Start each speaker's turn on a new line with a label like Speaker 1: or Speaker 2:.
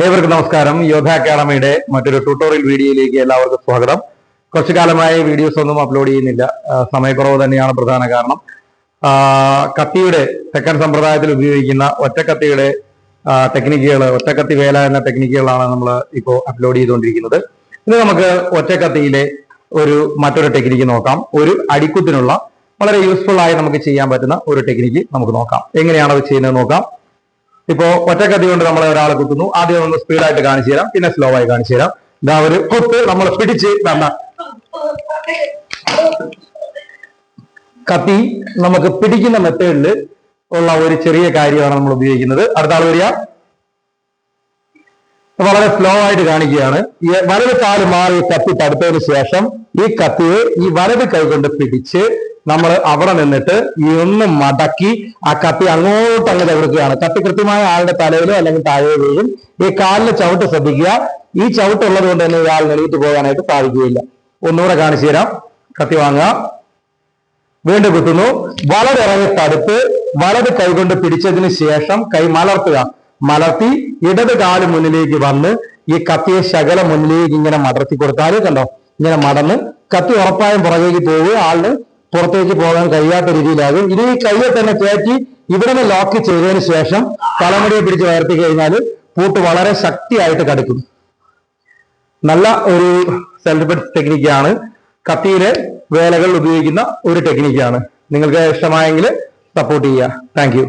Speaker 1: ഏവർക്കും നമസ്കാരം. യോധ അക്കാഡമിയുടെ മറ്റൊരു ട്യൂട്ടോറിയൽ വീഡിയോയിലേക്ക് എല്ലാവർക്കും സ്വാഗതം. കുറച്ചു കാലമായി വീഡിയോസ് ഒന്നും അപ്ലോഡ് ചെയ്യുന്നില്ല. സമയക്കുറവ് തന്നെയാണ് പ്രധാന കാരണം. കത്തിയുടെ തെക്കൻ സമ്പ്രദായത്തിൽ ഉപയോഗിക്കുന്ന ഒറ്റക്കത്തിയുടെ ടെക്നിക്കുകൾ, ഒറ്റക്കത്തി വേല എന്ന ടെക്നിക്കുകളാണ് നമ്മൾ ഇപ്പോൾ അപ്ലോഡ് ചെയ്തുകൊണ്ടിരിക്കുന്നത്. ഇന്ന് നമുക്ക് ഒറ്റക്കത്തിയിലെ മറ്റൊരു ടെക്നിക്ക് നോക്കാം. ഒരു അടിക്കുത്തിനുള്ള വളരെ യൂസ്ഫുൾ ആയി നമുക്ക് ചെയ്യാൻ പറ്റുന്ന ഒരു ടെക്നിക്ക് നമുക്ക് നോക്കാം. എങ്ങനെയാണ് അത് ചെയ്യുന്നത് നോക്കാം. ഇപ്പോ ഒറ്റക്കത്തി കൊണ്ട് നമ്മളെ ഒരാളെ കുത്തുന്നു. ആദ്യം ഒന്ന് സ്പീഡായിട്ട് കാണിച്ചു തരാം, പിന്നെ സ്ലോ ആയി കാണിച്ചു തരാം. ഇതാ ഒരു കുത്ത് നമ്മൾ പിടിച്ച് വേണ്ട. കത്തി നമുക്ക് പിടിക്കുന്ന മെത്തേഡിൽ ഉള്ള ഒരു ചെറിയ കാര്യമാണ് നമ്മൾ ഉപയോഗിക്കുന്നത്. അടുത്ത ആൾ വരിക. വളരെ സ്ലോ ആയിട്ട് കാണിക്കുകയാണ്. ഈ വലത് കാല് മാറി കത്തി തടുത്തതിന് ശേഷം ഈ കത്തിയെ ഈ വലത് കൈ കൊണ്ട് പിടിച്ച് നമ്മൾ അവിടെ നിന്നിട്ട് ഈ ഒന്ന് മടക്കി ആ കത്തി അങ്ങോട്ട് തകർക്കുകയാണ്. കത്തി കൃത്യമായ ആളുടെ തലയിലോ അല്ലെങ്കിൽ താഴെയോ വീഴും. ഈ കാലിന് ചവിട്ട് ശ്രദ്ധിക്കുക. ഈ ചവിട്ടുള്ളത് കൊണ്ട് തന്നെ ഇയാൾ എണീറ്റ് പോകാനായിട്ട് സാധിക്കുകയില്ല. ഒന്നുകൂടെ കാണിച്ചു തരാം. കത്തി വാങ്ങുക, വീണ്ടും കുത്തുന്നു. വളരെയേറെ തടുത്ത് വലത് കൈ കൊണ്ട് പിടിച്ചതിന് ശേഷം കൈ മലർത്തുക. മലർത്തി ഇടത് കാല് മുന്നിലേക്ക് വന്ന് ഈ കത്തിയെ ശകലം മുന്നിലേക്ക് ഇങ്ങനെ മടർത്തി കൊടുത്താൽ കണ്ടോ, ഇങ്ങനെ മടന്ന് കത്തി ഉറപ്പായും പുറകേക്ക് പോവുക. ആളിന് പുറത്തേക്ക് പോകാൻ കഴിയാത്ത രീതിയിലാകും. ഇനി ഈ കയ്യെ തന്നെ കയറ്റി ഇവിടെ നിന്ന് ലോക്ക് ചെയ്തതിന് ശേഷം തലമുടിയെ പിടിച്ച് ഉയർത്തി കഴിഞ്ഞാൽ പൂട്ട് വളരെ ശക്തിയായിട്ട് കടുക്കും. നല്ല ഒരു സെൽഫ് ഡിഫെൻസ് ടെക്നിക്കാണ്. കത്തിയിലെ വേലകൾ ഉപയോഗിക്കുന്ന ഒരു ടെക്നിക്കാണ്. നിങ്ങൾക്ക് ഇഷ്ടമായെങ്കിൽ സപ്പോർട്ട് ചെയ്യുക. Thank you.